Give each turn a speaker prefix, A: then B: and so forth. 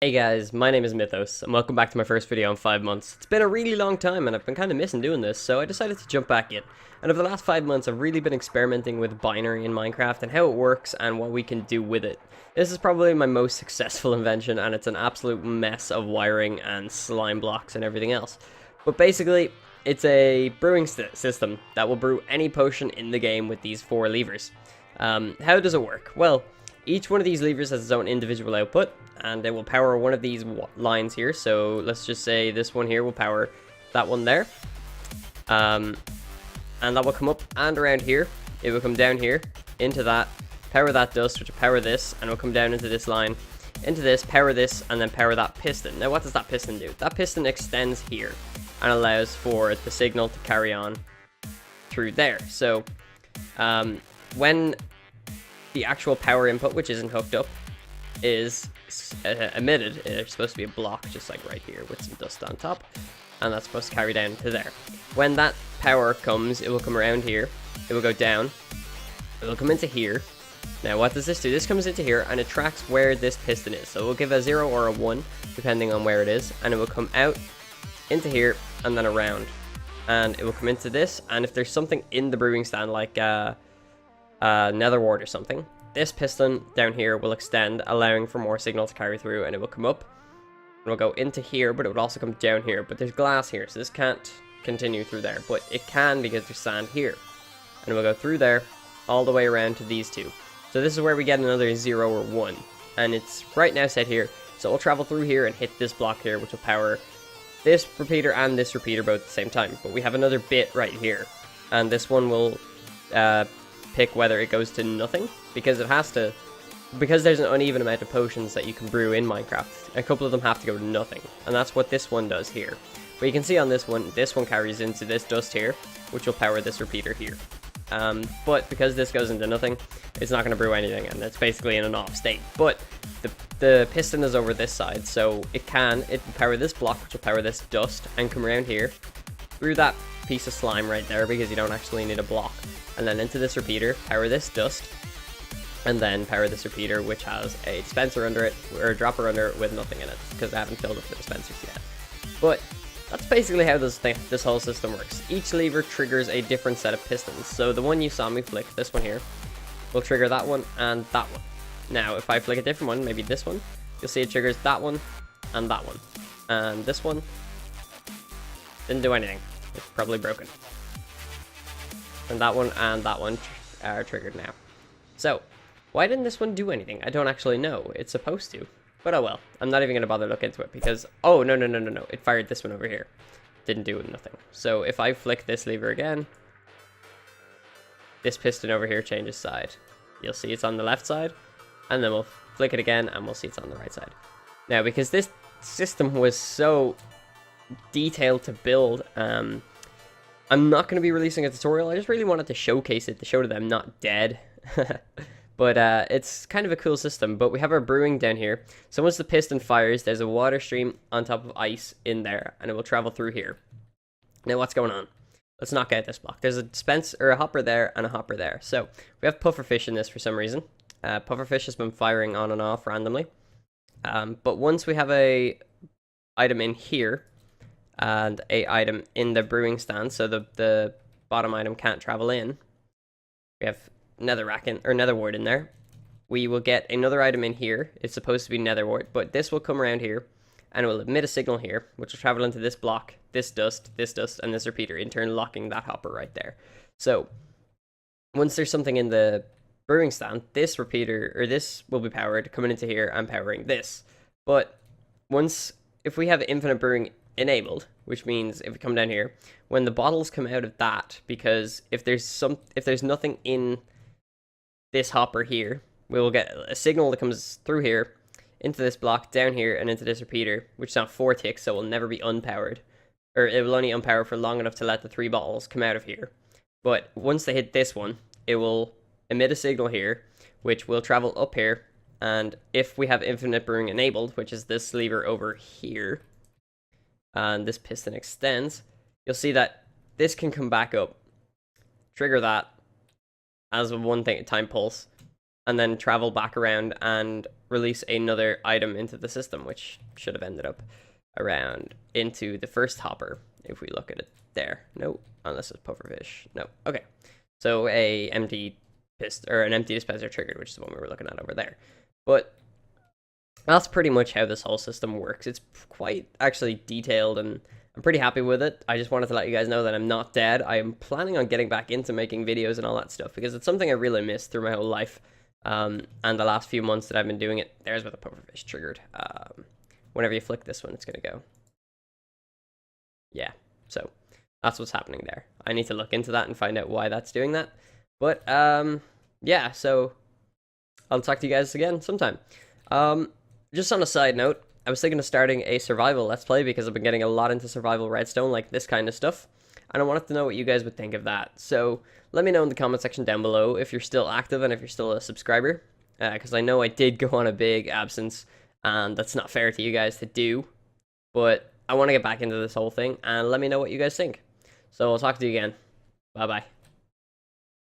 A: Hey guys, my name is Mythos, and welcome back to my first video in 5 months. It's been a really long time, and I've been kind of missing doing this, so I decided to jump back in. And over the last 5 months, I've really been experimenting with binary in Minecraft and how it works and what we can do with it. This is probably my most successful invention, and it's an absolute mess of wiring and slime blocks and everything else. But basically, it's a brewing system that will brew any potion in the game with these 4 levers. How does it work? Well, each one of these levers has its own individual output, and it will power one of these lines here. So let's just say this one here will power that one there. And that will come up and around here. It will come down here, into that, power that dust, which will power this, and it will come down into this line, into this, power this, and then power that piston. Now what does that piston do? That piston extends here, and allows for the signal to carry on through there. So when the actual power input, which isn't hooked up, is emitted, it's supposed to be a block just like right here with some dust on top, and that's supposed to carry down to there. When that power comes, it will come around here, it will go down, it will come into here. Now what does this do? This comes into here and it tracks where this piston is, so it will give a 0 or a 1 depending on where it is, and it will come out into here and then around, and it will come into this. And if there's something in the brewing stand like nether wart or something, this piston down here will extend, allowing for more signal to carry through, and it will come up and will go into here, but it would also come down here. But there's glass here, so this can't continue through there, but it can because there's sand here, and it will go through there all the way around to these two. So this is where we get another 0 or 1, and it's right now set here, so it will travel through here and hit this block here, which will power this repeater and this repeater both at the same time. But we have another bit right here, and this one will pick whether it goes to nothing, because it has to, because there's an uneven amount of potions that you can brew in Minecraft. A couple of them have to go to nothing, and that's what this one does here. But you can see on this one carries into this dust here, which will power this repeater here. But because this goes into nothing, it's not going to brew anything, and it's basically in an off state. But the piston is over this side, so it will power this block, which will power this dust, and come around here through that piece of slime right there, because you don't actually need a block, and then into this repeater, power this dust, and then power this repeater, which has a dispenser under it, or a dropper under it with nothing in it, because I haven't filled up the dispensers yet. But that's basically how this whole system works. Each lever triggers a different set of pistons. So the one you saw me flick, this one here, will trigger that one and that one. Now, if I flick a different one, maybe this one, you'll see it triggers that one and that one. And this one didn't do anything. It's probably broken. And that one are triggered now. So, why didn't this one do anything? I don't actually know. It's supposed to. But oh well. I'm not even going to bother look into it because... Oh, no. It fired this one over here. Didn't do nothing. So, if I flick this lever again, this piston over here changes side. You'll see it's on the left side. And then we'll flick it again and we'll see it's on the right side. Now, because this system was so detailed to build, I'm not going to be releasing a tutorial. I just really wanted to showcase it to show that I'm not dead. But it's kind of a cool system. But we have our brewing down here. So once the piston fires, there's a water stream on top of ice in there, and it will travel through here. Now what's going on? Let's knock out this block. There's a dispenser or a hopper there and a hopper there. So we have pufferfish in this for some reason. Pufferfish has been firing on and off randomly. But once we have a item in here and a item in the brewing stand, so the bottom item can't travel in, we have netherwort in there. We will get another item in here. It's supposed to be netherwort, but this will come around here and it will emit a signal here, which will travel into this block, this dust, and this repeater, in turn locking that hopper right there. So once there's something in the brewing stand, this repeater, or this will be powered, coming into here and powering this. But if we have infinite brewing enabled, which means if we come down here, when the bottles come out of that, because if there's nothing in this hopper here, we will get a signal that comes through here into this block, down here, and into this repeater, which is now 4 ticks, so it will never be unpowered, or it will only unpower for long enough to let the 3 bottles come out of here. But once they hit this one, it will emit a signal here, which will travel up here, and if we have infinite brewing enabled, which is this lever over here, and this piston extends, you'll see that this can come back up, trigger that as a time pulse, and then travel back around and release another item into the system, which should have ended up around into the first hopper if we look at it there. No, unless it's pufferfish. No. Okay. So an empty dispenser triggered, which is the one we were looking at over there. But that's pretty much how this whole system works. It's quite actually detailed, and I'm pretty happy with it. I just wanted to let you guys know that I'm not dead. I am planning on getting back into making videos and all that stuff because it's something I really missed through my whole life. And the last few months that I've been doing it, there's where the pufferfish triggered. Whenever you flick this one, it's going to go. Yeah, so that's what's happening there. I need to look into that and find out why that's doing that. But, yeah, so I'll talk to you guys again sometime. Just on a side note, I was thinking of starting a survival Let's Play because I've been getting a lot into survival redstone, like this kind of stuff. And I wanted to know what you guys would think of that. So let me know in the comment section down below if you're still active and if you're still a subscriber. Because I know I did go on a big absence, and that's not fair to you guys to do. But I want to get back into this whole thing, and let me know what you guys think. So I'll talk to you again. Bye-bye.